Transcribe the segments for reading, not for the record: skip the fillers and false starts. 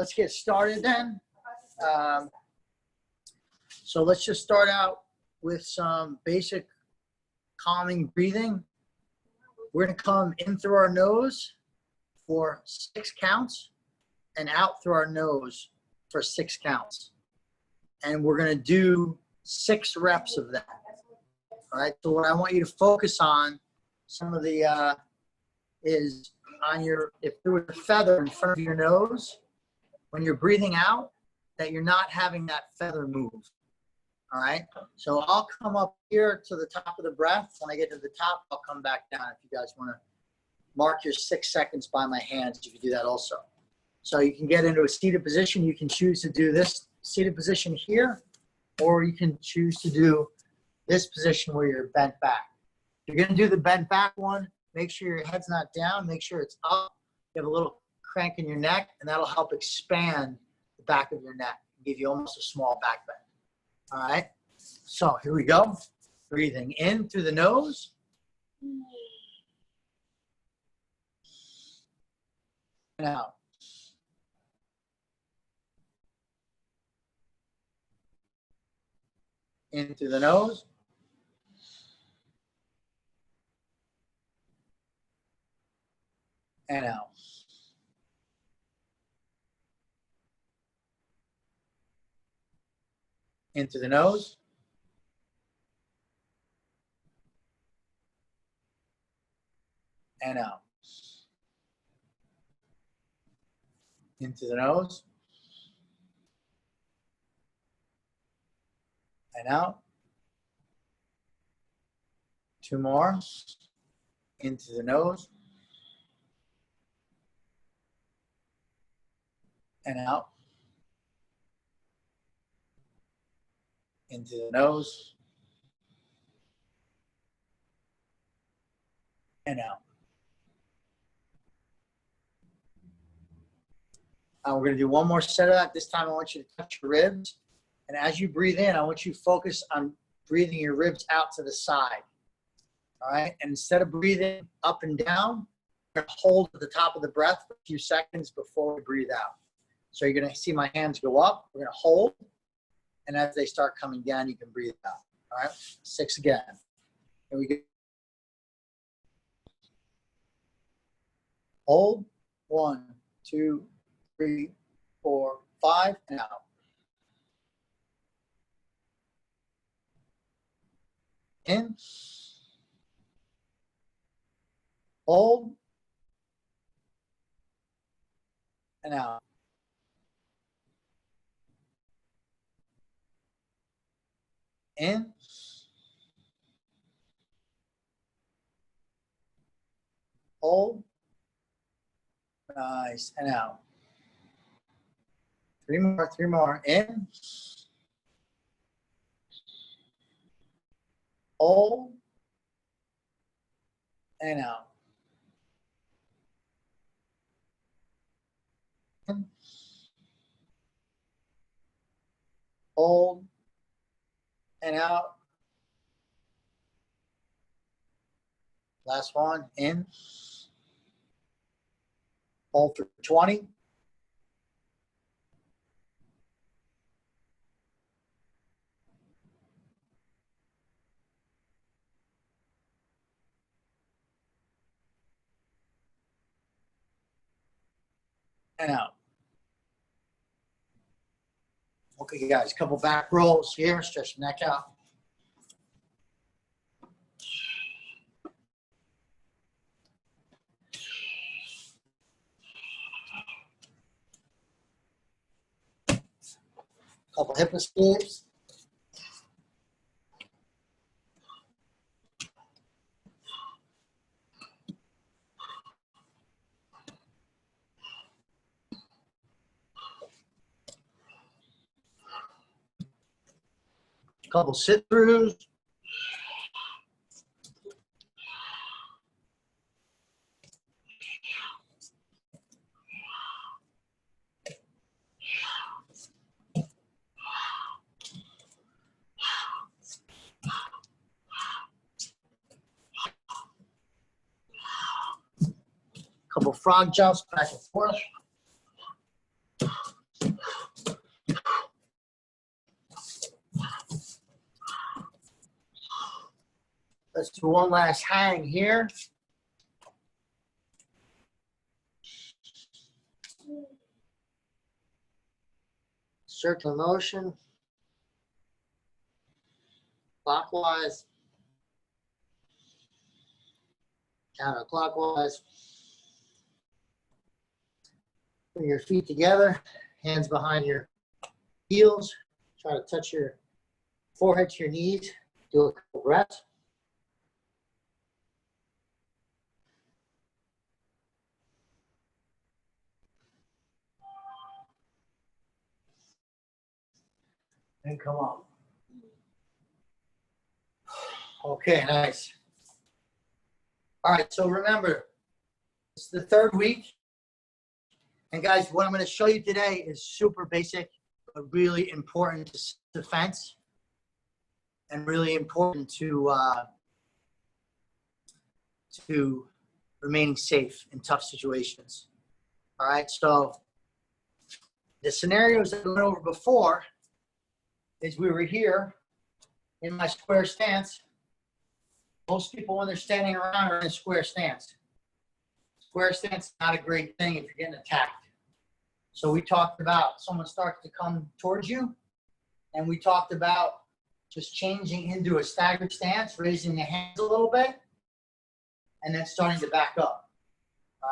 let's get started then. So let's just start out with some basic calming breathing. We're going to come in through our nose for 6 counts and out through our nose for 6 counts. And we're going to do 6 reps of that. All right. So what I want you to focus on, some of the, is on your, if there was a feather in front of your nose, when you're breathing out, that you're not having that feather move. All right. So I'll come up here to the top of the breath. When I get to the top, I'll come back down. If you guys want to mark your 6 seconds by my hands, you can do that also. So you can get into a seated position. You can choose to do this seated position here, or you can choose to do this position where you're bent back. If you're going to do the bent back one, make sure your head's not down. Make sure it's up. You have a little crank in your neck, and that'll help expand the back of your neck and give you almost a small back bend. All right, so here we go. Breathing in through the nose. And out. In through the nose. And out. In through the nose. And out. Into the nose. And out. 2 more. Into the nose. And out. Into the nose. And out. We're going to do one more set of that. This time I want you to touch your ribs. And as you breathe in, I want you to focus on breathing your ribs out to the side. All right? And instead of breathing up and down, you're going to hold at the top of the breath for a few seconds before we breathe out. So you're going to see my hands go up. We're going to hold. And as they start coming down, you can breathe out. All right? 6 again. Here we go. Hold. 1, 2, 3, 4, 5, and out. In. Hold. And out. In. Hold. Nice. And out. 3 more, 3 more. In. Hold. And out. In. Hold. And out. Last one. In. Hold for 20. And out. Okay, guys, a couple back rolls here. Stretch the neck out. Couple hip escapes. Couple sit-throughs. Couple frog jumps back and forth. Let's do one last hang here. Circular motion. Clockwise. Counterclockwise. Bring your feet together, hands behind your heels. Try to touch your forehead to your knees. Do a couple breaths. And come up. Okay, nice. All right, so remember, it's the third week. And guys, what I'm going to show you today is super basic, but really important to defense and really important to remaining safe in tough situations. All right, so the scenarios that we went over before is we were here in my square stance. Most people, when they're standing around, are in a square stance. Square stance is not a great thing if you're getting attacked. So we talked about someone starts to come towards you, and we talked about just changing into a staggered stance, raising the hands a little bit, and then starting to back up. All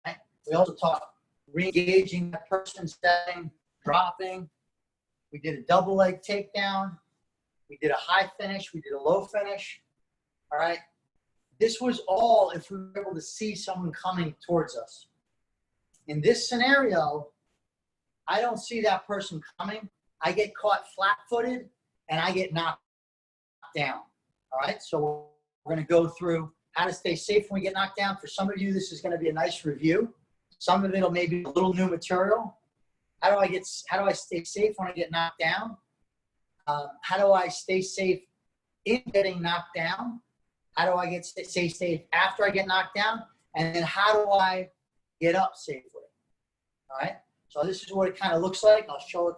right. We also talked re-engaging the person, stepping, dropping. We did a double leg takedown. We did a high finish. We did a low finish. All right. This was all if we were able to see someone coming towards us. In this scenario, I don't see that person coming. I get caught flat-footed and I get knocked down. All right. So we're going to go through how to stay safe when we get knocked down. For some of you, this is going to be a nice review. Some of it will maybe a little new material. How do I stay safe when I get knocked down? How do I stay safe in getting knocked down? How do I stay safe after I get knocked down? And then how do I get up safely? All right. So this is what it kind of looks like. I'll show it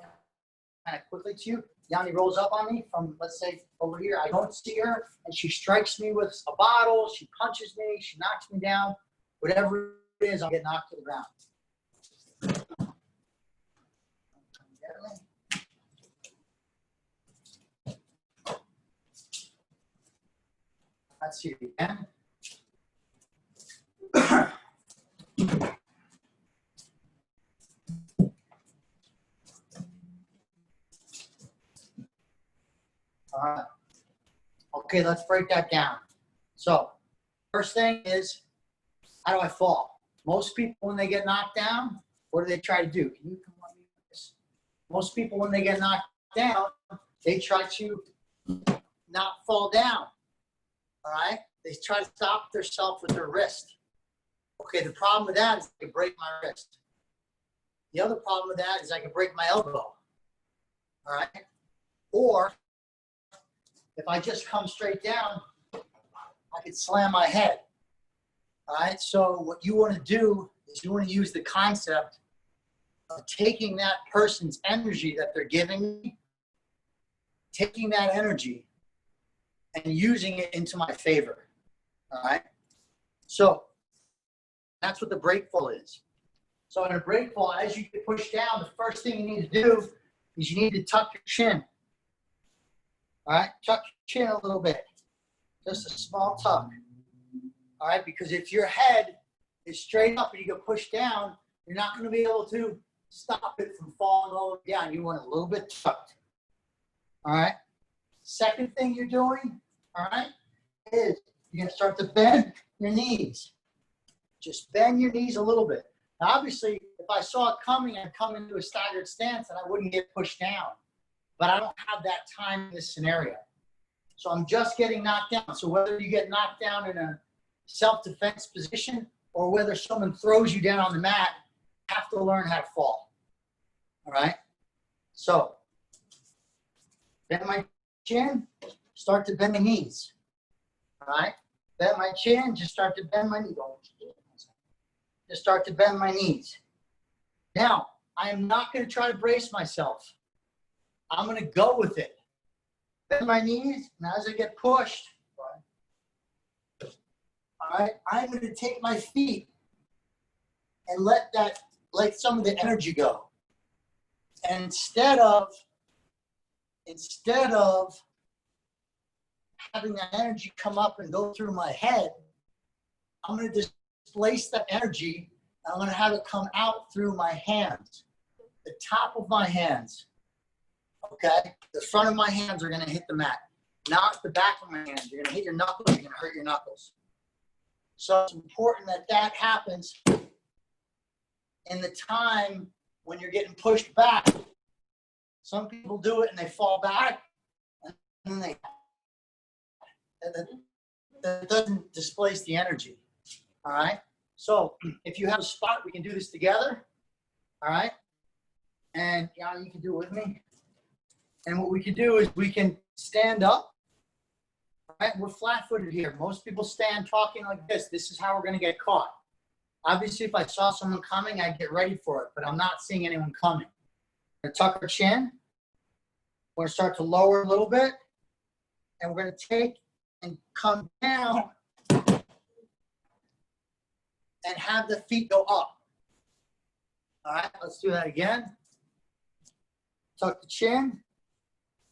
kind of quickly to you. Yanni rolls up on me from, let's say, over here. I don't see her, and she strikes me with a bottle. She punches me. She knocks me down. Whatever it is, I'll get knocked to the ground. Let's see it again. All right. Okay, let's break that down. So, first thing is, how do I fall? Most people, when they get knocked down, what do they try to do? Can you come on me with this? Most people, when they get knocked down, they try to not fall down. All right? They try to stop themselves with their wrist. Okay, the problem with that is I can break my wrist. The other problem with that is I can break my elbow. All right? Or if I just come straight down, I could slam my head. All right? So what you want to do is you want to use the concept of taking that person's energy that they're giving me, taking that energy and using it into my favor. All right? So that's what the break fall is. So in a break fall, as you get pushed down, the first thing you need to do is you need to tuck your chin. All right? Tuck your chin a little bit. Just a small tuck. All right? Because if your head is straight up and you get pushed down, you're not going to be able to stop it from falling all the way down. You want it a little bit tucked. All right? Second thing you're doing, all right, is you're going to start to bend your knees. Just bend your knees a little bit. Now, obviously, if I saw it coming, I'd come into a staggered stance and I wouldn't get pushed down. But I don't have that time in this scenario. So I'm just getting knocked down. So whether you get knocked down in a self-defense position or whether someone throws you down on the mat, you have to learn how to fall. All right? So bend my chin, start to bend the knees. All right? Bend my chin, just start to bend my knees. Just start to bend my knees. Now, I am not going to try to brace myself. I'm going to go with it. Bend my knees, and as I get pushed, All right, I'm going to take my feet and let some of the energy go. And instead of having that energy come up and go through my head, I'm going to displace that energy. I'm going to have it come out through my hands, the top of my hands. Okay? The front of my hands are going to hit the mat, not the back of my hands. You're going to hit your knuckles. You're going to hurt your knuckles. So it's important that that happens in the time when you're getting pushed back. Some people do it and they fall back, and then that doesn't displace the energy. All right. So if you have a spot, we can do this together. All right. And Yanni, you can do it with me. And what we can do is we can stand up. All right. We're flat-footed here. Most people stand talking like this. This is how we're going to get caught. Obviously, if I saw someone coming, I'd get ready for it, but I'm not seeing anyone coming. We're going to tuck our chin. We're going to start to lower a little bit. And we're going to take and come down and have the feet go up. All right, let's do that again. Tuck the chin.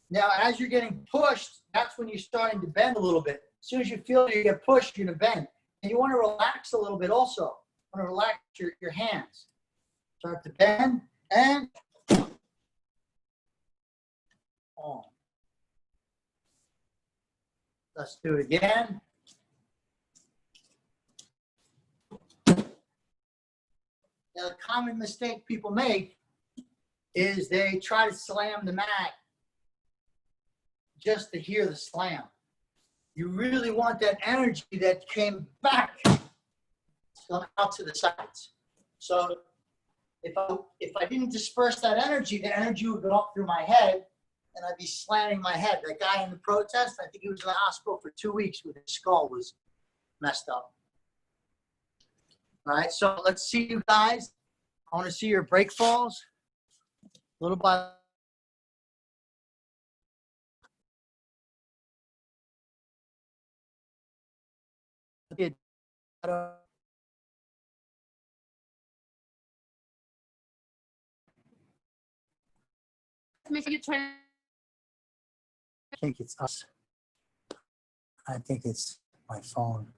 Now, as you're getting pushed, that's when you're starting to bend a little bit. As soon as you feel you get pushed, you're going to bend. And you want to relax a little bit also. You want to relax your hands. Start to bend and on. Let's do it again. Now, the common mistake people make is they try to slam the mat just to hear the slam. You really want that energy that came back to come out to the sides. So if I didn't disperse that energy, the energy would go up through my head, and I'd be slamming my head. That guy in the protest, I think he was in the hospital for 2 weeks with his skull was messed up. All right, so let's see you guys. I want to see your break falls. Little by Make sure you turn. I think it's us. I think it's my phone.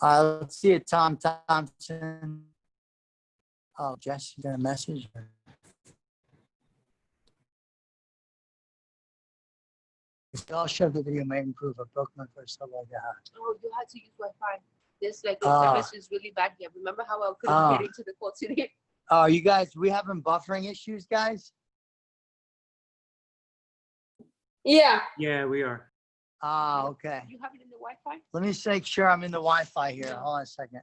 Let's see it, Tom Thompson. Oh, Jess, you got a message? I'll show the video may improve. I broke my first stuff like that. Oh, you had to use Wi-Fi. This the service is really bad here. Remember how I couldn't get into the call today? Oh, you guys, we having buffering issues, guys? Yeah. Yeah, we are. Okay. You have it in the Wi-Fi? Let me make sure I'm in the Wi-Fi here. Hold on a second.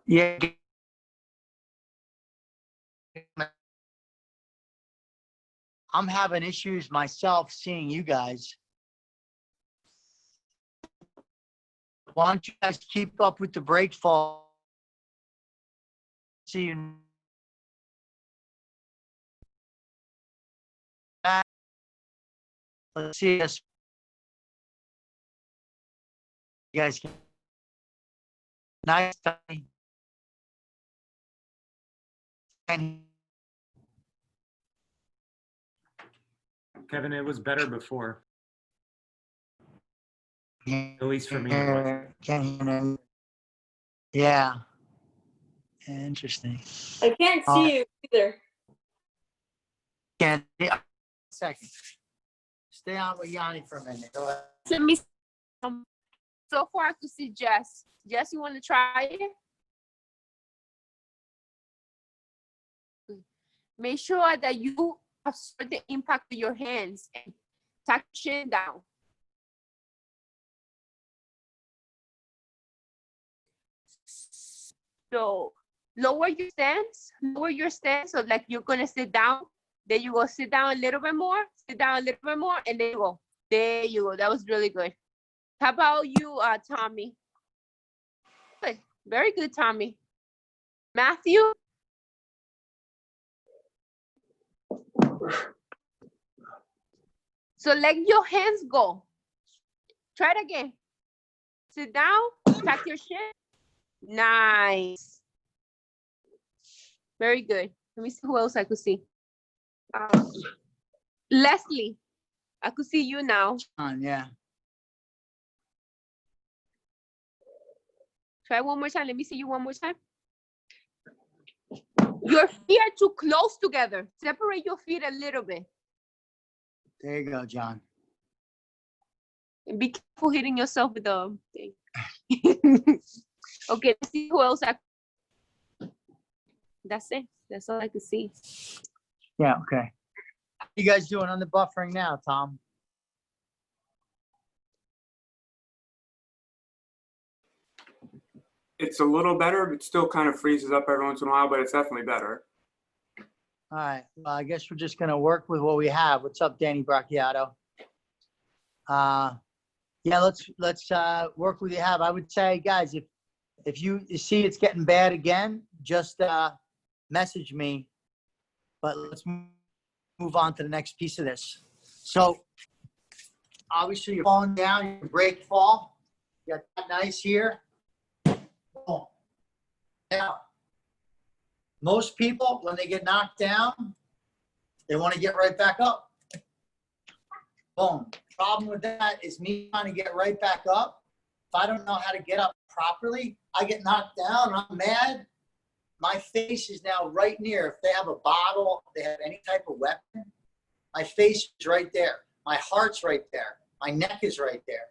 Yeah. I'm having issues myself seeing you guys. Why don't you guys keep up with the break fall? See you. Let's see us. You guys can. Nice. And Kevin, it was better before. At least for me. It was. Can't hear. Yeah. Interesting. I can't see you either. Can't. Second. Stay on with Yanni for a minute. Go ahead. Let me. So far, I can see Jess. Jess, you want to try it? Make sure that you absorb the impact of your hands and tuck your chin down. So lower your stance. Lower your stance. So like you're gonna sit down. Then you go sit down a little bit more. Sit down a little bit more, and then you go. There you go. That was really good. How about you, Tommy? Good. Very good, Tommy. Matthew? So let your hands go. Try it again. Sit down, tuck your chin. Nice. Very good. Let me see who else I could see. Leslie, I could see you now. Yeah. Try one more time. Let me see you one more time. Your feet are too close together. Separate your feet a little bit. There you go, John. And be careful hitting yourself with the thing. Okay, let's see who else. That's it. That's all I could see. Yeah, okay. How you guys doing on the buffering now, Tom? It's a little better. It still kind of freezes up every once in a while, but it's definitely better. All right. Well, I guess we're just going to work with what we have. What's up, Danny Bracciato? Yeah, let's work with what you have. I would say, guys, if you see it's getting bad again, just message me. But let's move on to the next piece of this. So obviously you're falling down, your brake fall. You got that nice here. Boom. Now, most people, when they get knocked down, they want to get right back up. Boom. Problem with that is me trying to get right back up. If I don't know how to get up properly, I get knocked down, I'm mad. My face is now right near, if they have a bottle, if they have any type of weapon, my face is right there. My heart's right there. My neck is right there.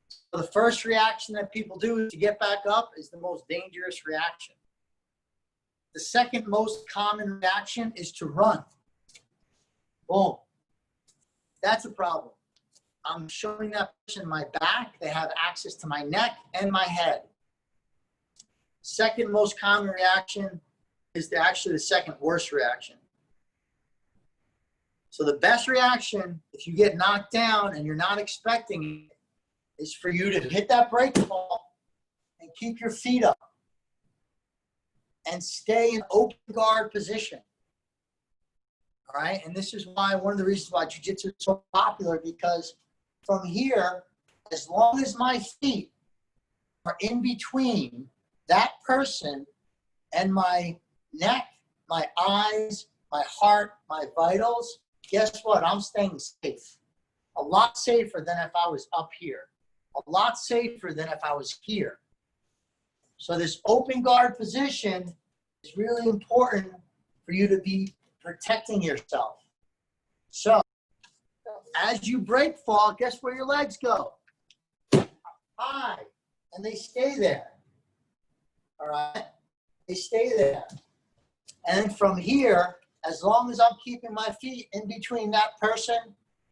So the first reaction that people do to get back up is the most dangerous reaction. The second most common reaction is to run. Boom. That's a problem. I'm showing that person my back. They have access to my neck and my head. Second most common reaction is actually the second worst reaction. So the best reaction, if you get knocked down and you're not expecting it, is for you to hit that brake ball and keep your feet up and stay in open guard position. All right, and this is why, one of the reasons why jiu-jitsu is so popular, because from here, as long as my feet are in between that person and my neck, my eyes, my heart, my vitals, guess what? I'm staying safe. A lot safer than if I was up here. A lot safer than if I was here. So this open guard position is really important for you to be protecting yourself. So as you brake fall, guess where your legs go? High, and they stay there. All right, they stay there. And then from here, as long as I'm keeping my feet in between that person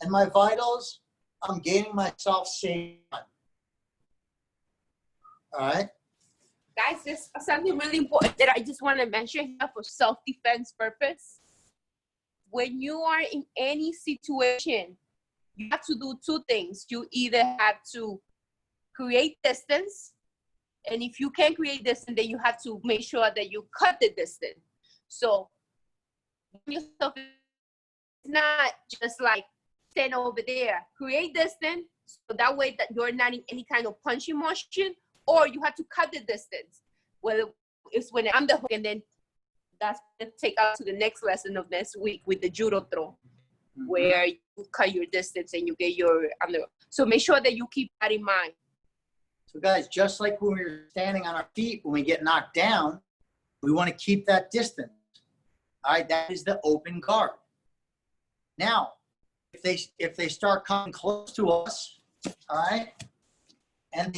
and my vitals, I'm gaining myself safe. All right. Guys, there's something really important that I just want to mention here for self-defense purpose. When you are in any situation, you have to do two things. You either have to create distance, and if you can't create distance, then you have to make sure that you cut the distance. So yourself, it's not just like stand over there. Create distance, so that way that you're not in any kind of punching motion, or you have to cut the distance. Well, it's when I'm the hook, and then that's going to take out to the next lesson of next week with the judo throw, where you cut your distance and you get your under. So make sure that you keep that in mind. So guys, just like when we're standing on our feet, when we get knocked down, we want to keep that distance. All right, that is the open guard. Now, if they start coming close to us, all right, and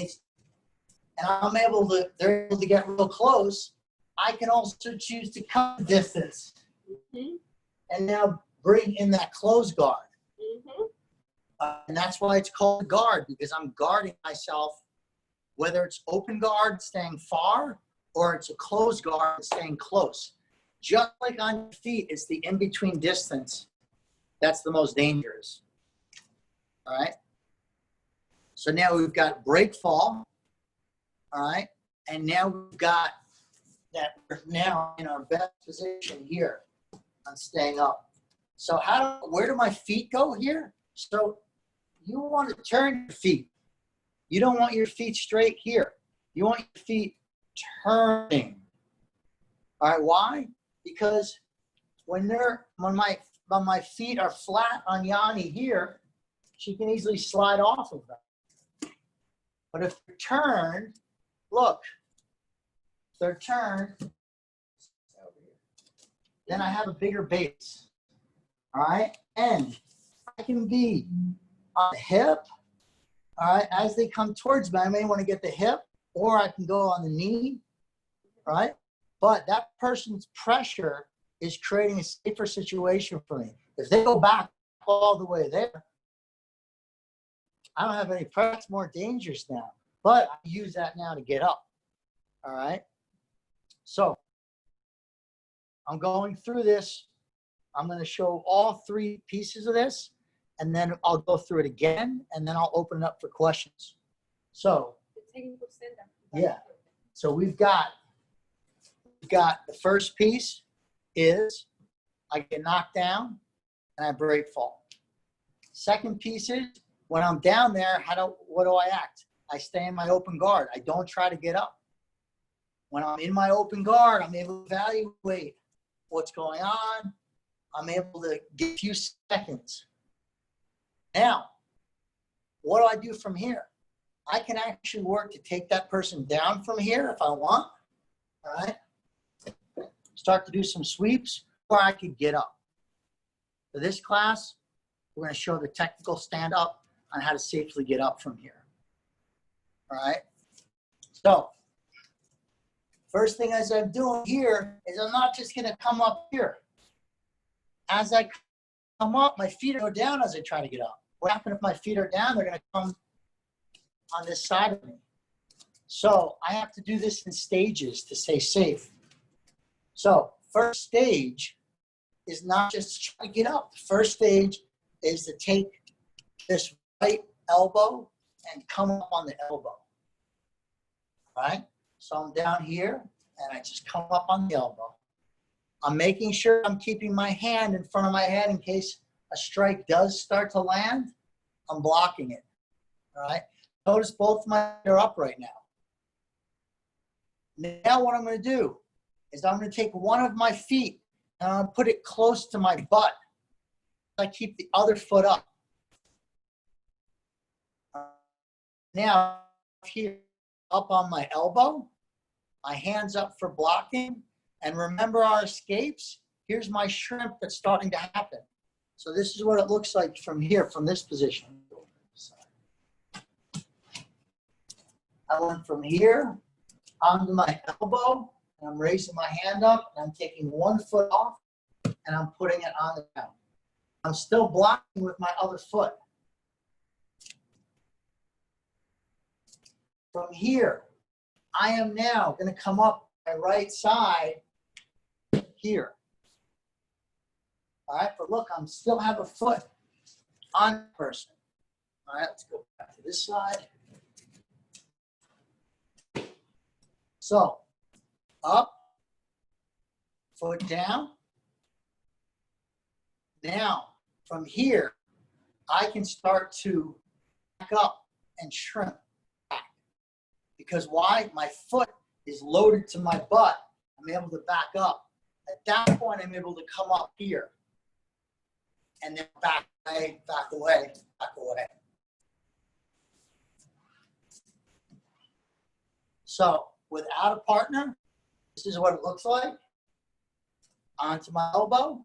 they're able to get real close, I can also choose to cut the distance and now bring in that closed guard. And that's why it's called guard, because I'm guarding myself, whether it's open guard, staying far, or it's a closed guard and staying close. Just like on your feet, it's the in-between distance that's the most dangerous. All right. So now we've got break fall. All right. And now we've got that we're now in our best position here on staying up. So where do my feet go here? So you want to turn your feet. You don't want your feet straight here. You want your feet turning. All right, why? Because when my feet are flat on Yanni here, she can easily slide off of them. But if they're turned, look, if they're turned, then I have a bigger base. All right, and I can be on the hip. All right, as they come towards me, I may want to get the hip, or I can go on the knee. Right, but that person's pressure is creating a safer situation for me. If they go back all the way there, I don't have any pressure. It's more dangerous now. But I use that now to get up. All right, so I'm going through this. I'm going to show all three pieces of this, and then I'll go through it again, and then I'll open it up for questions. So, yeah. So we've got the first piece is I get knocked down and I break fall. Second piece is when I'm down there, what do I act? I stay in my open guard. I don't try to get up. When I'm in my open guard, I'm able to evaluate what's going on. I'm able to get a few seconds. Now, what do I do from here? I can actually work to take that person down from here if I want. All right. Start to do some sweeps, or I could get up. For this class, we're going to show the technical stand up on how to safely get up from here. All right. So, first thing as I'm doing here is I'm not just going to come up here. As I come up, my feet go down as I try to get up. What happens if my feet are down? They're going to come on this side of me. So I have to do this in stages to stay safe. So first stage is not just trying to get up. First stage is to take this right elbow and come up on the elbow. All right? So I'm down here and I just come up on the elbow. I'm making sure I'm keeping my hand in front of my head in case a strike does start to land. I'm blocking it. All right? Notice both my feet are up right now. Now what I'm going to do is I'm going to take one of my feet and I'm going to put it close to my butt. I keep the other foot up. Now here, up on my elbow, my hands up for blocking. And remember our escapes? Here's my shrimp that's starting to happen. So this is what it looks like from here, from this position. I went from here onto my elbow, and I'm raising my hand up, and I'm taking one foot off, and I'm putting it on the ground. I'm still blocking with my other foot. From here, I am now going to come up my right side here. All right, but look, I'm still have a foot on the person. All right, let's go back to this side. So, up, foot down. Now, from here, I can start to back up and shrimp back. Because why? My foot is loaded to my butt. I'm able to back up. At that point, I'm able to come up here. And then back away, back away, back away. So, without a partner, this is what it looks like. Onto my elbow.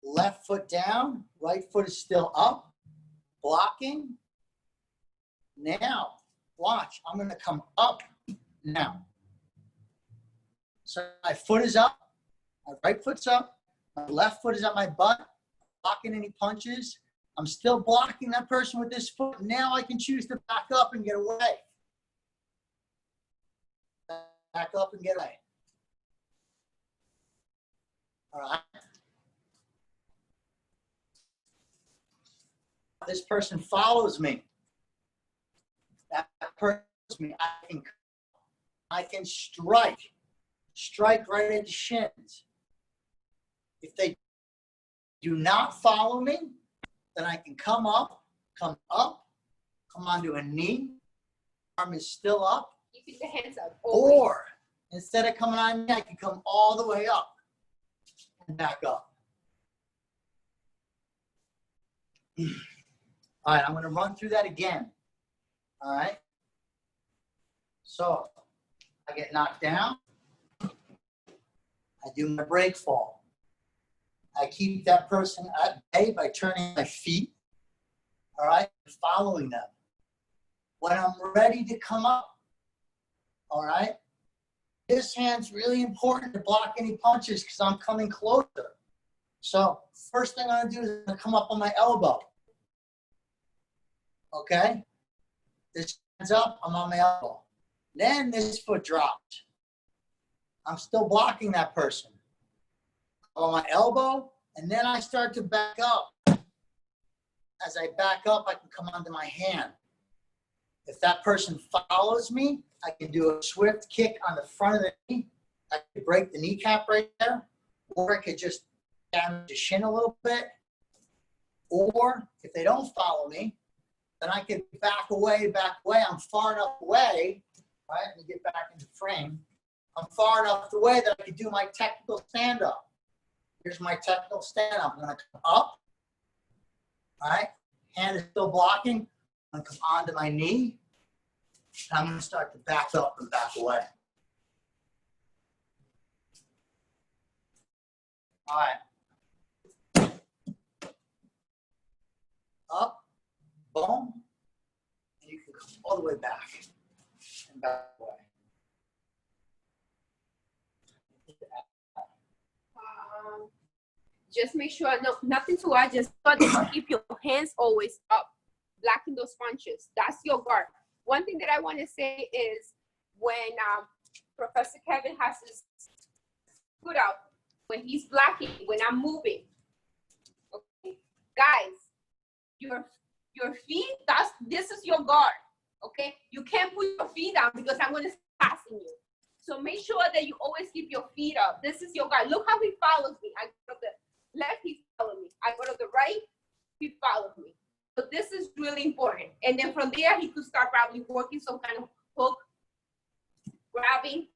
Left foot down, right foot is still up. Blocking. Now, watch, I'm going to come up now. So my foot is up, my right foot's up, my left foot is at my butt, blocking any punches. I'm still blocking that person with this foot. Now I can choose to back up and get away. back up and get away. All right. This person follows me. That person follows me. I can strike right at the shins. If they do not follow me, then I can come come onto a knee, arm is still up, Keeping the hands up. Always. or instead of coming on me, I can come all the way up and back up. All right, I'm going to run through that again. All right. So I get knocked down. I do my break fall. I keep that person at bay by turning my feet. All right, following them. When I'm ready to come up, all right, this hand's really important to block any punches because I'm coming closer. So first thing I'm going to do is I'm going to come up on my elbow. Okay? This hand's up, I'm on my elbow. Then this foot drops. I'm still blocking that person. I'm on my elbow, and then I start to back up. As I back up, I can come onto my hand. If that person follows me, I can do a swift kick on the front of the knee. I could break the kneecap right there, or I could just damage the shin a little bit. Or if they don't follow me, then I can back away. I'm far enough away, right? Let me get back into frame. I'm far enough away that I can do my technical stand-up. Here's my technical stand-up. I'm going to come up, all right? Hand is still blocking. I'm going to come onto my knee. And I'm going to start to back up and back away. All right. Up, boom, and you can come all the way back and back away. Just make sure, no, nothing to add, just keep your hands always up, blocking those punches. That's your guard. One thing that I want to say is when Professor Kevin has his foot out, when he's blocking, when I'm moving, okay, guys, your feet, this is your guard, okay? You can't put your feet down because I'm going to pass you. So make sure that you always keep your feet up. This is your guard. Look how he follows me. I go to the left, he follows me. I go to the right, he follows me. So this is really important. And then from there, he could start probably working some kind of hook, grabbing.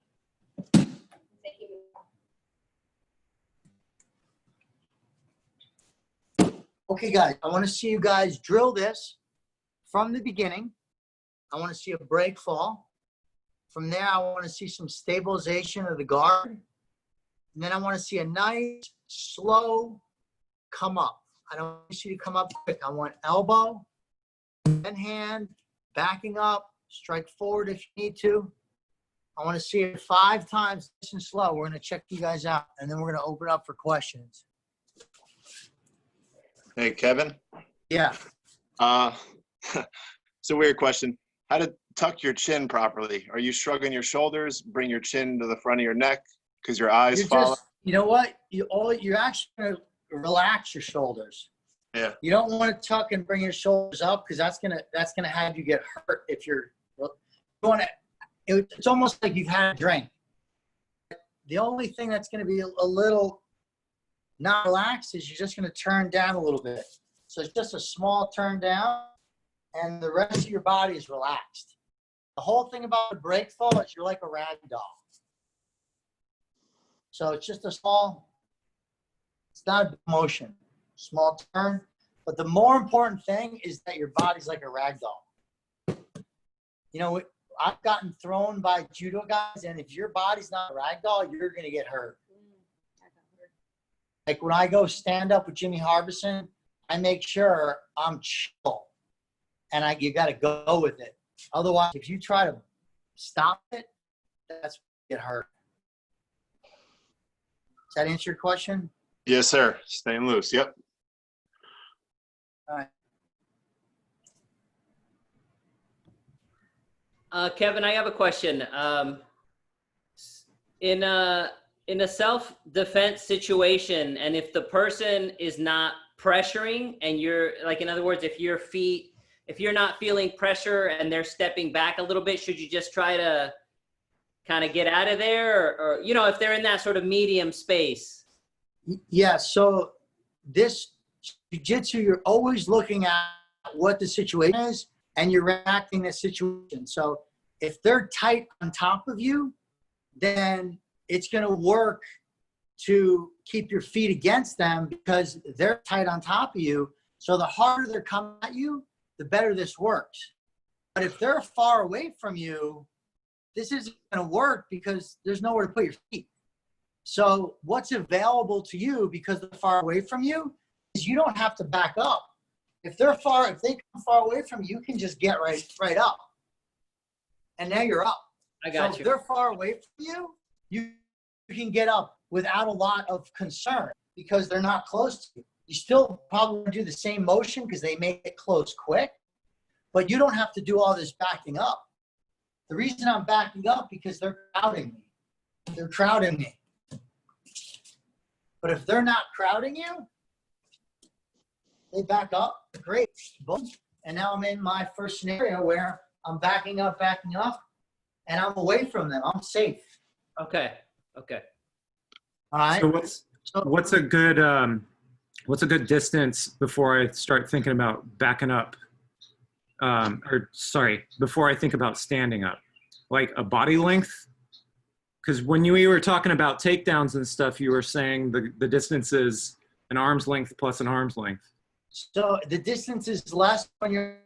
Okay, guys, I want to see you guys drill this from the beginning. I want to see a break fall. From there, I want to see some stabilization of the guard. And then I want to see a nice, slow come up. I don't want you to come up quick. I want elbow, then hand, backing up, strike forward if you need to. I want to see it 5 times, nice and slow. We're going to check you guys out, and then we're going to open up for questions. Hey, Kevin. Yeah. It's a weird question. How to tuck your chin properly? Are you shrugging your shoulders? Bring your chin to the front of your neck because your eyes You're fall. just, you know what? You're actually going to relax your shoulders. Yeah. You don't want to tuck and bring your shoulders up because that's gonna have you get hurt if you're. You want to. It's almost like you've had a drink. The only thing that's going to be a little not relaxed is you're just going to turn down a little bit. So it's just a small turn down, and the rest of your body is relaxed. The whole thing about the break fall is you're like a rag doll. So it's just a small. It's not a big motion, small turn. But the more important thing is that your body's like a rag doll. You know, I've gotten thrown by judo guys, and if your body's not a rag doll, you're going to get hurt. Like when I go stand up with Jimmy Harbison, I make sure I'm chill, and you got to go with it. Otherwise, if you try to stop it, that's when you get hurt. Does that answer your question? Yes, sir. Staying loose. Yep. All right. Kevin, I have a question. in a self-defense situation, and if the person is not pressuring and you're like, in other words, if you're not feeling pressure and they're stepping back a little bit, should you just try to kind of get out of there, or you know, if they're in that sort of medium space? Yeah, so this jiu-jitsu, you're always looking at what the situation is and you're reacting to the situation. So if they're tight on top of you, then it's going to work to keep your feet against them because they're tight on top of you. So the harder they're coming at you, the better this works. But if they're far away from you, this isn't going to work because there's nowhere to put your feet. So what's available to you because they're far away from you is you don't have to back up. If they come far away from you, you can just get right up. And now you're up. I got So you. if they're far away from you, you can get up without a lot of concern because they're not close to you. You still probably do the same motion because they make it close quick, but you don't have to do all this backing up. The reason I'm backing up because they're crowding me. They're crowding me. But if they're not crowding you, they back up, great, boom. And now I'm in my first scenario where I'm backing up, and I'm away from them. I'm safe. Okay. All right. So what's a good distance before I start thinking about backing up? Before I think about standing up, like a body length? Because when you were talking about takedowns and stuff, you were saying the distance is an arm's length plus an arm's length. So the distance is less when you're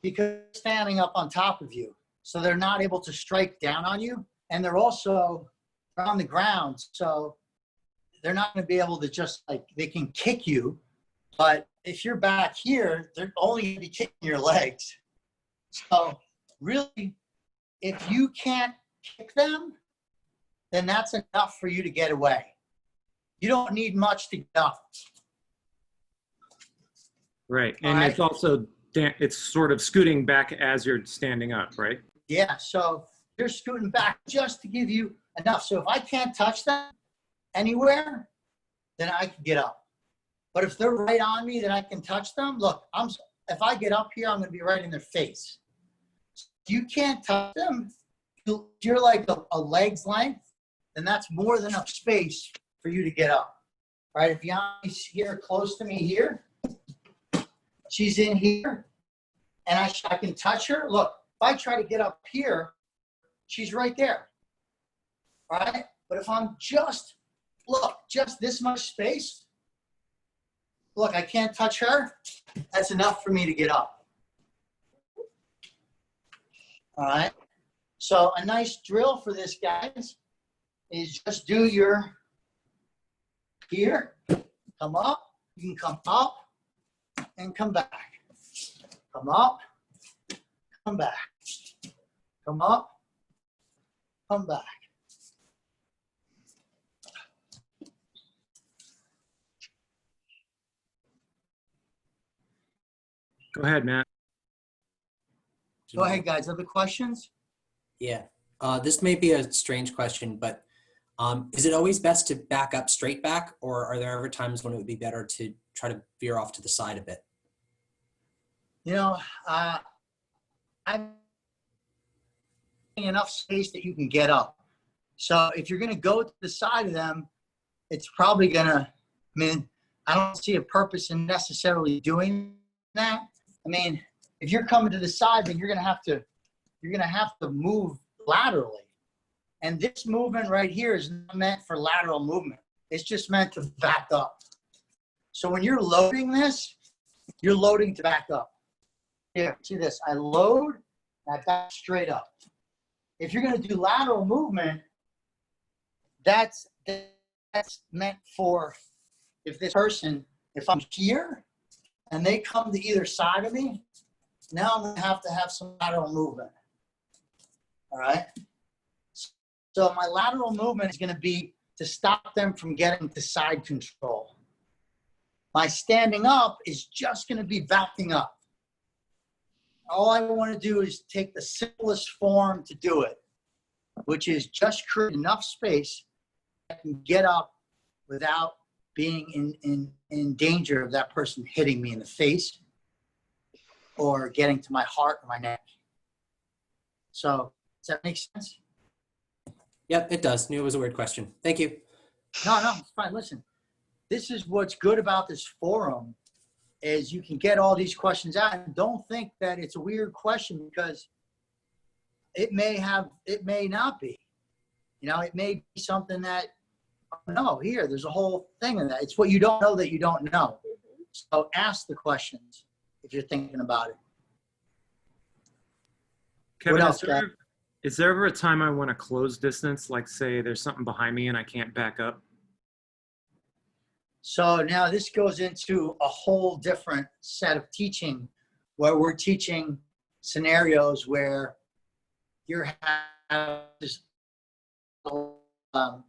because they're standing up on top of you. So they're not able to strike down on you. And they're also on the ground. So they're not going to be able to just they can kick you. But if you're back here, they're only going to be kicking your legs. So really, if you can't kick them, then that's enough for you to get away. You don't need much to get up. Right. And All right. it's also, it's sort of scooting back as you're standing up, right? Yeah, so you're scooting back just to give you enough. So if I can't touch them anywhere, then I can get up. But if they're right on me, then I can touch them. Look, if I get up here, I'm going to be right in their face. If you can't touch them, you're like a leg's length, then that's more than enough space for you to get up. All right, if Yanni's here close to me here, she's in here, and I can touch her. Look, if I try to get up here, she's right there. All right, but if I'm just this much space, look, I can't touch her. That's enough for me to get up. All right. So a nice drill for this, guys, is just do your here, come up. You can come up and come back. Come up, come back. Come up, come back. Go ahead, Matt. Go ahead, guys. Other questions? Yeah. This may be a strange question, but is it always best to back up straight back, or are there ever times when it would be better to try to veer off to the side a bit? You know, I'm enough space that you can get up. So if you're going to go to the side of them, it's probably going to, I don't see a purpose in necessarily doing that. I mean, if you're coming to the side, then you're going to have to move laterally. And this movement right here is not meant for lateral movement. It's just meant to back up. So when you're loading this, you're loading to back up. Here, see this, I load, and I back straight up. If you're going to do lateral movement, that's meant for if I'm here and they come to either side of me, now I'm going to have some lateral movement. All right? So my lateral movement is going to be to stop them from getting to side control. My standing up is just going to be backing up. All I want to do is take the simplest form to do it. which is just create enough space I can get up without being in danger of that person hitting me in the face or getting to my heart or my neck. So does that make sense? Yep, it does. Knew it was a weird question. Thank you. No, it's fine. Listen, this is what's good about this forum is you can get all these questions out, and don't think that it's a weird question because it may not be. You know, it may be something that, no, there's a whole thing in that. It's what you don't know that you don't know. So ask the questions if you're thinking about it. Kevin, What else, Scott? is there ever a time I want to close distance, like say there's something behind me and I can't back up? So now this goes into a whole different set of teaching where we're teaching scenarios where you're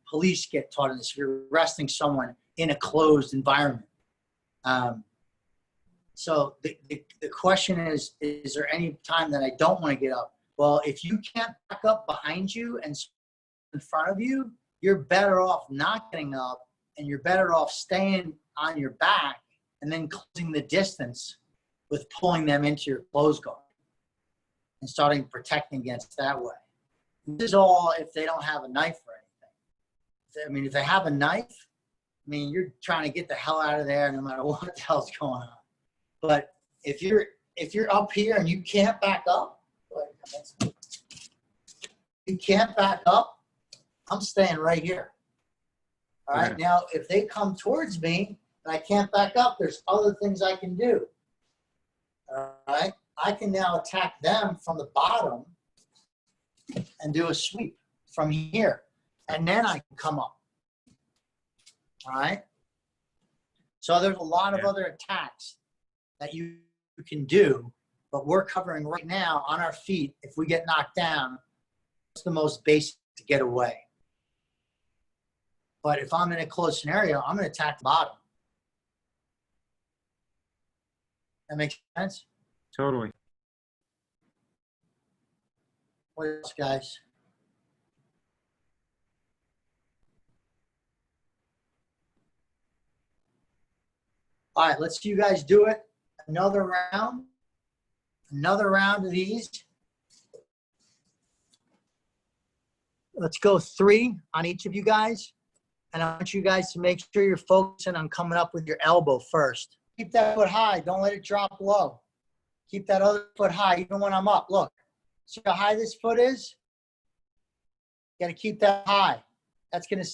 police get taught in this. You're arresting someone in a closed environment. So the question is there any time that I don't want to get up? Well, if you can't back up behind you and in front of you, you're better off not getting up, and you're better off staying on your back and then closing the distance with pulling them into your close guard and starting protecting against that way. This is all if they don't have a knife or anything. I mean, if they have a knife, I mean, you're trying to get the hell out of there no matter what the hell's going on. But if you're up here and you can't back up, I'm staying right here. All right. Okay. Now, if they come towards me and I can't back up, there's other things I can do. All right. I can now attack them from the bottom and do a sweep from here. And then I can come up. All right. So there's a lot of other attacks that you can do, but we're covering right now on our feet. If we get knocked down, it's the most basic to get away. But if I'm in a closed scenario, I'm going to attack the bottom. That makes sense? Totally. What else, guys? All right, let's see you guys do it. Another round of these. Let's go 3 on each of you guys. And I want you guys to make sure you're focusing on coming up with your elbow first. Keep that foot high. Don't let it drop low. Keep that other foot high even when I'm up. Look, see how high this foot is? You got to keep that high. That's going to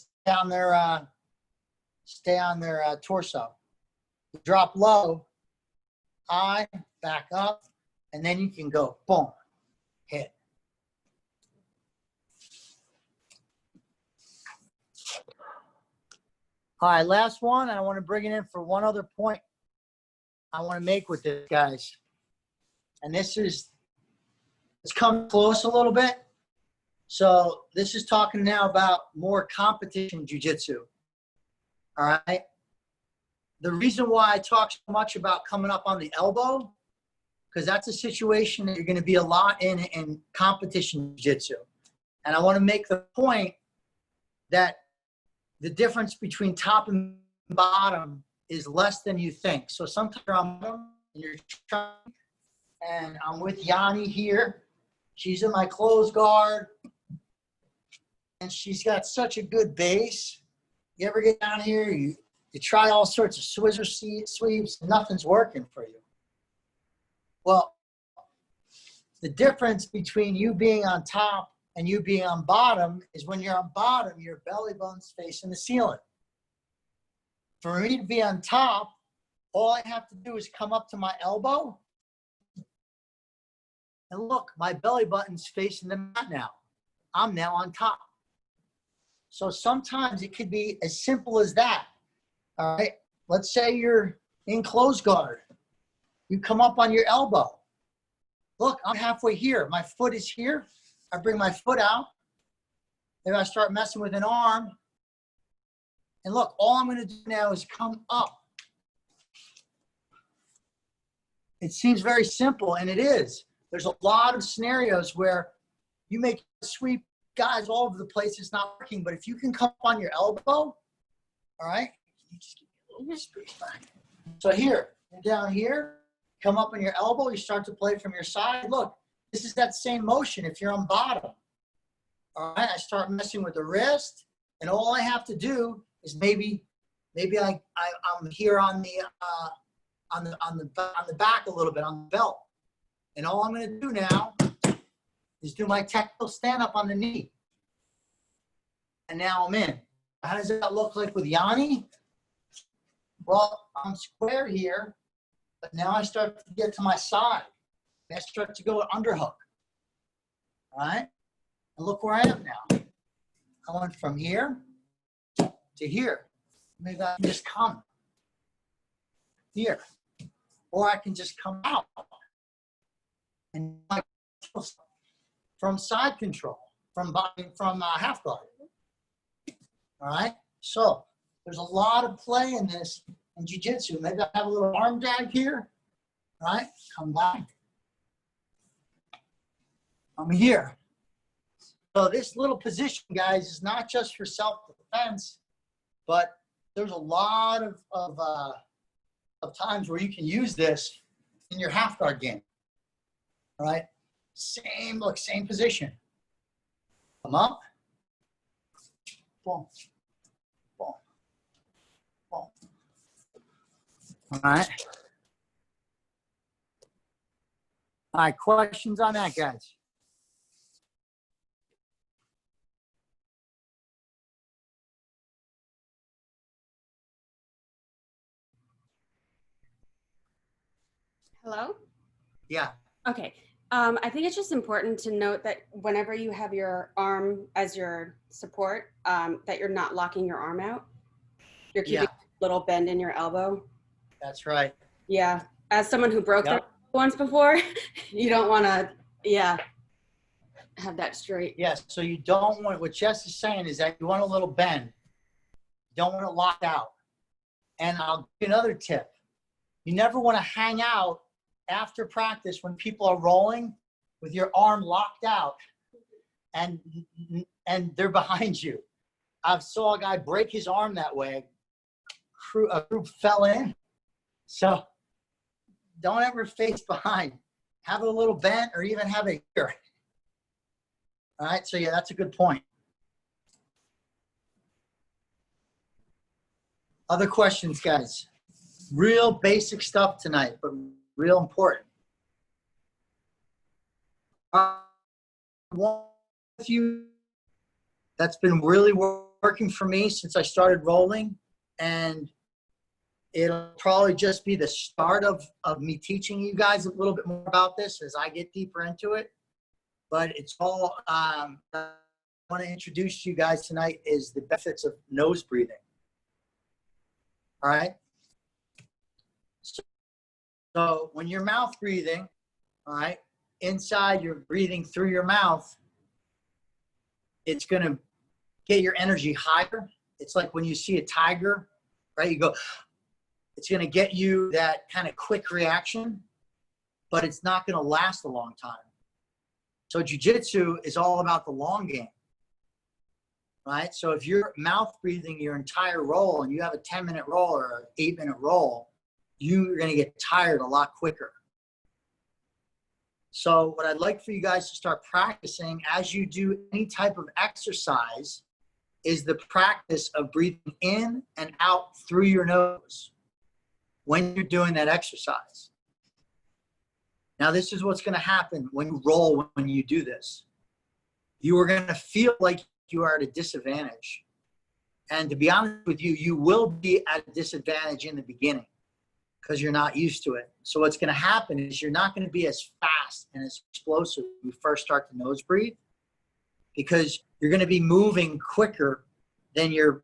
stay on their torso. Drop low, high, back up, and then you can go boom, hit. All right, last one, and I want to bring it in for one other point I want to make with this, guys. And it's come close a little bit. So this is talking now about more competition jiu-jitsu. All right. The reason why I talk so much about coming up on the elbow, because that's a situation that you're going to be a lot in competition jiu-jitsu. And I want to make the point that the difference between top and bottom is less than you think. So sometimes you're on bottom and you're trying, and I'm with Yanni here. She's in my close guard, and she's got such a good base. You ever get down here, you try all sorts of swizzer sweeps, nothing's working for you. Well, the difference between you being on top and you being on bottom is when you're on bottom, your belly button's facing the ceiling. For me to be on top, all I have to do is come up to my elbow. And look, my belly button's facing the mat now. I'm now on top. So sometimes it could be as simple as that. All right, let's say you're in close guard. You come up on your elbow. Look, I'm halfway here. My foot is here. I bring my foot out. Then I start messing with an arm. And look, all I'm going to do now is come up. It seems very simple, and it is. There's a lot of scenarios where you make a sweep guys all over the place, it's not working. But if you can come up on your elbow, all right, you just give me a little space back. So here, down here, come up on your elbow, you start to play from your side. Look, this is that same motion if you're on bottom. All right, I start messing with the wrist, and all I have to do is maybe I'm here on the back a little bit on the belt, and all I'm going to do now is do my technical stand up on the knee, and now I'm in. How does that look like with Yanni? Well, I'm square here, but now I start to get to my side. I start to go underhook. All right, and look where I am now. I went from here to here. Maybe I can just come here, or I can just come out and from side control, from half guard. All right, so there's a lot of play in this in jiu-jitsu. Maybe I have a little arm drag here. All right, come back. I'm here. So this little position, guys, is not just for self-defense, but there's a lot of times where you can use this in your half guard game. All right, same position. Come up, boom, boom, boom. All right. All right, questions on that, guys? Hello? Yeah. Okay. I think it's just important to note that whenever you have your arm as your support, that you're not locking your arm out. You're keeping a little bend in your elbow. That's right. Yeah. As someone who broke their once before, you don't want to, have that straight. Yes. So you don't want, what Jess is saying is that you want a little bend. You don't want it locked out. And I'll give you another tip. You never want to hang out after practice when people are rolling with your arm locked out and they're behind you. I saw a guy break his arm that way. A group fell in. So don't ever face behind. Have it a little bent or even have it here. All right, so yeah, that's a good point. Other questions, guys? Real basic stuff tonight, but real important. One with you that's been really working for me since I started rolling, and it'll probably just be the start of me teaching you guys a little bit more about this as I get deeper into it. But it's all I want to introduce to you guys tonight is the benefits of nose breathing. All right. So when you're mouth breathing, all right, inside you're breathing through your mouth, it's going to get your energy higher. It's like when you see a tiger, right? You go, it's going to get you that kind of quick reaction, but it's not going to last a long time. So jiu-jitsu is all about the long game, right? So if you're mouth breathing your entire roll and you have a 10-minute roll or an 8-minute roll, you're going to get tired a lot quicker. So what I'd like for you guys to start practicing as you do any type of exercise is the practice of breathing in and out through your nose when you're doing that exercise. Now, this is what's going to happen when you roll, when you do this. You are going to feel like you are at a disadvantage. And to be honest with you, you will be at a disadvantage in the beginning because you're not used to it. So what's going to happen is you're not going to be as fast and as explosive when you first start to nose breathe because you're going to be moving quicker than your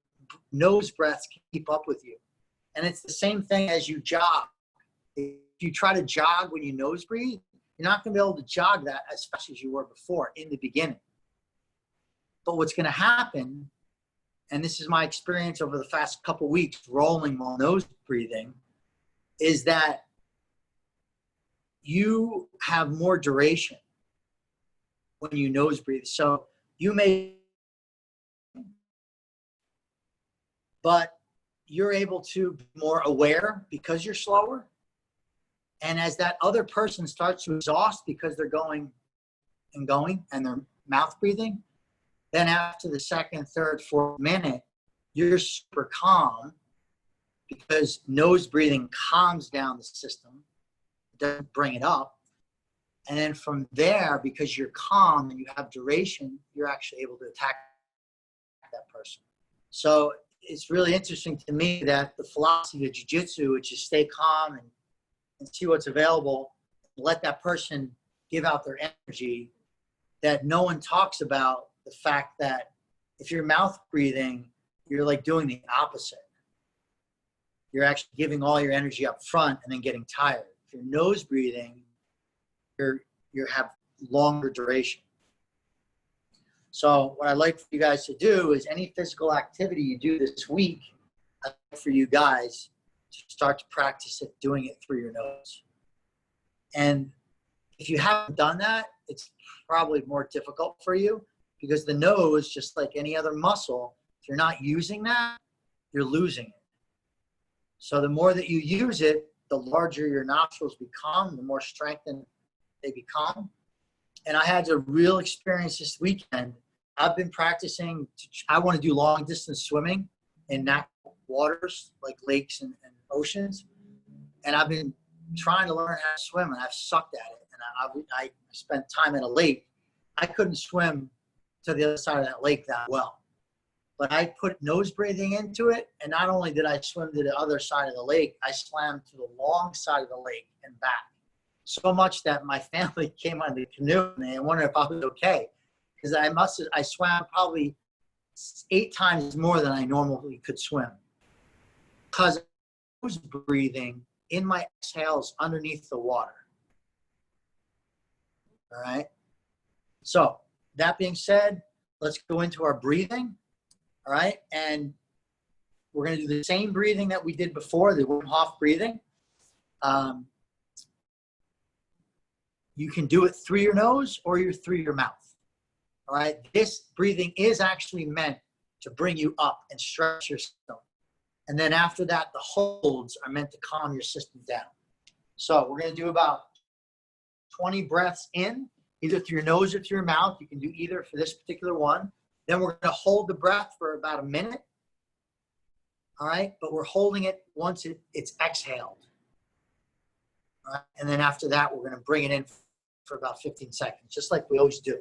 nose breaths can keep up with you. And it's the same thing as you jog. If you try to jog when you nose breathe, you're not going to be able to jog that as fast as you were before in the beginning. But what's going to happen, and this is my experience over the past couple weeks rolling while nose breathing, is that you have more duration when you nose breathe. So you may, but you're able to be more aware because you're slower. And as that other person starts to exhaust because they're going and they're mouth breathing, then after the second, third, fourth minute, you're super calm because nose breathing calms down the system. It doesn't bring it up. And then from there, because you're calm and you have duration, you're actually able to attack that person. So it's really interesting to me that the philosophy of jiu-jitsu, which is stay calm and see what's available, let that person give out their energy, that no one talks about the fact that if you're mouth breathing, you're like doing the opposite. You're actually giving all your energy up front and then getting tired. If you're nose breathing, you have longer duration. So what I'd like for you guys to do is any physical activity you do this week, I'd like for you guys to start to practice it, doing it through your nose. And if you haven't done that, it's probably more difficult for you because the nose, just like any other muscle, if you're not using that, you're losing it. So the more that you use it, the larger your nostrils become, the more strengthened they become. And I had a real experience this weekend. I've been practicing, I want to do long distance swimming in natural waters like lakes and oceans. And I've been trying to learn how to swim and I've sucked at it. And I spent time in a lake. I couldn't swim to the other side of that lake that well. But I put nose breathing into it. And not only did I swim to the other side of the lake, I swam to the long side of the lake and back. So much that my family came on the canoe and they wondered if I was okay. Because I swam probably 8 times more than I normally could swim. Because I was breathing in my exhales underneath the water. All right. So that being said, let's go into our breathing. All right. And we're going to do the same breathing that we did before, the Wim Hof breathing. You can do it through your nose or through your mouth. All right. This breathing is actually meant to bring you up and stretch your system. And then after that, the holds are meant to calm your system down. So we're going to do about 20 breaths in, either through your nose or through your mouth. You can do either for this particular one. Then we're going to hold the breath for about a minute. All right. But we're holding it once it's exhaled. All right. And then after that, we're going to bring it in for about 15 seconds, just like we always do.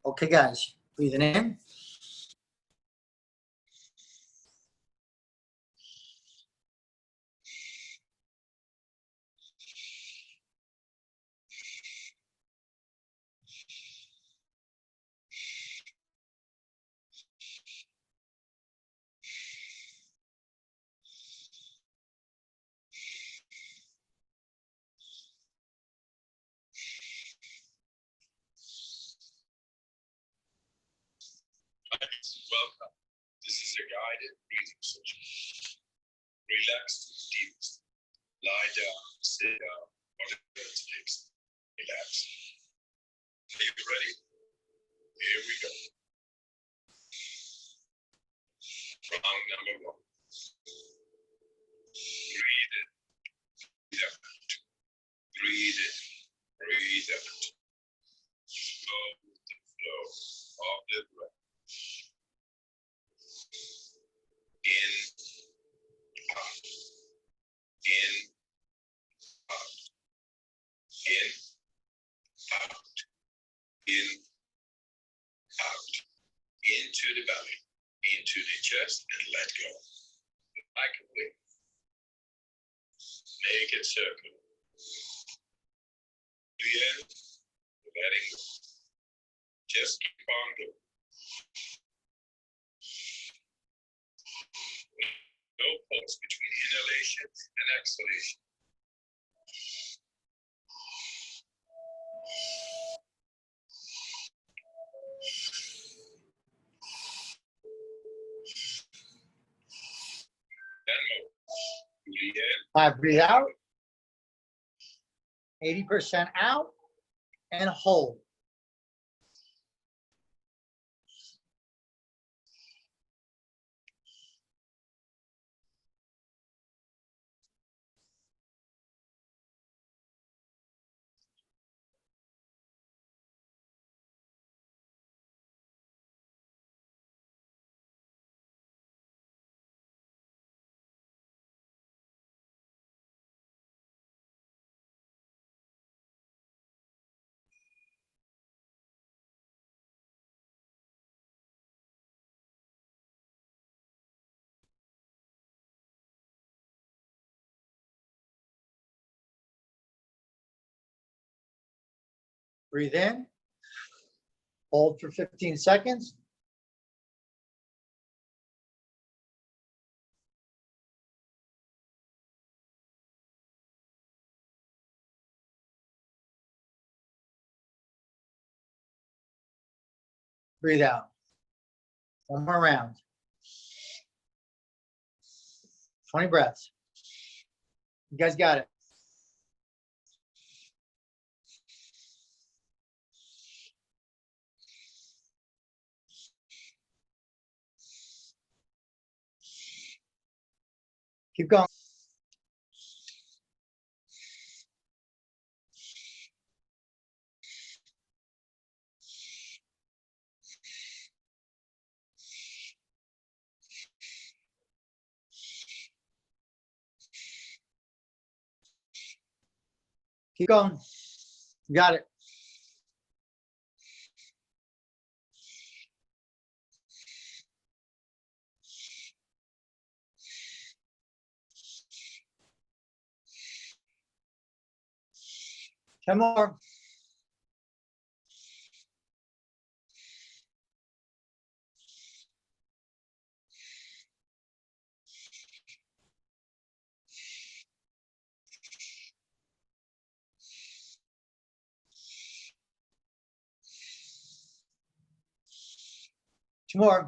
Okay, guys, breathing in. Welcome. This is a guided breathing session. Relax to the deepest. Lie down, sit down, whatever it takes. Relax. Are you ready? Here we go. Round number 1. Breathe in. Breathe out. Breathe in. Breathe out. Slow the flow of the breath. In, out, in, out, in, out, in, out, into the belly, into the chest, and let go. Like a wave. Make it circle. Clear, letting go. Just keep on going. No pause between inhalation and exhalation. Then more. Breathe in. 5, breathe out. 80% out and hold. Breathe in. Hold for 15 seconds. Breathe out. One more round. 20 breaths. You guys got it. Keep going. Keep going. You got it. Ten more. Two more.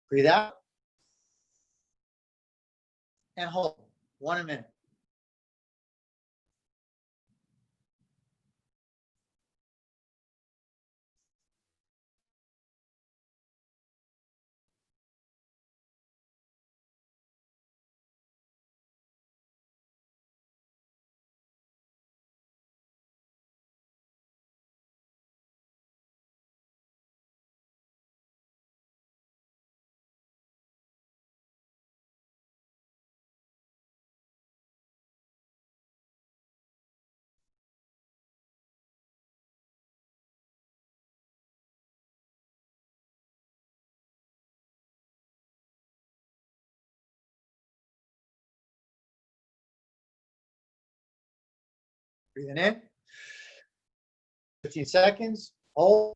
Breathe out. And hold. 1 minute. Breathing in. 15 seconds. Hold.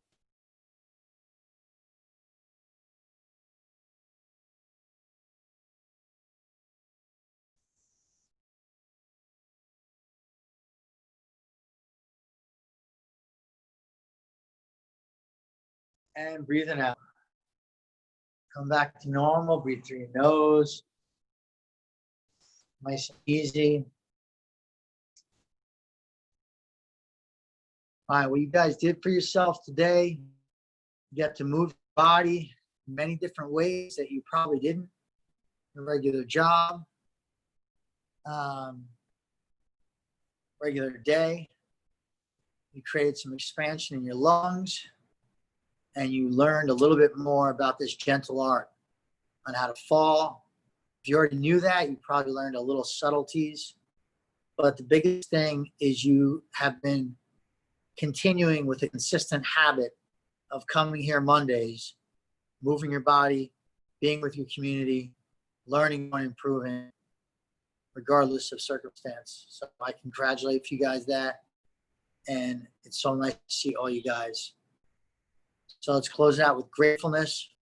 And breathing out. Come back to normal. Breathe through your nose. Nice and easy. All right, what you guys did for yourself today, you got to move your body in many different ways that you probably didn't in a regular job, regular day. You created some expansion in your lungs, and you learned a little bit more about this gentle art on how to fall. If you already knew that, you probably learned a little subtleties. But the biggest thing is you have been continuing with a consistent habit of coming here Mondays moving your body, being with your community, learning and improving, regardless of circumstance. So I congratulate you guys that. And it's so nice to see all you guys. So let's close out with gratefulness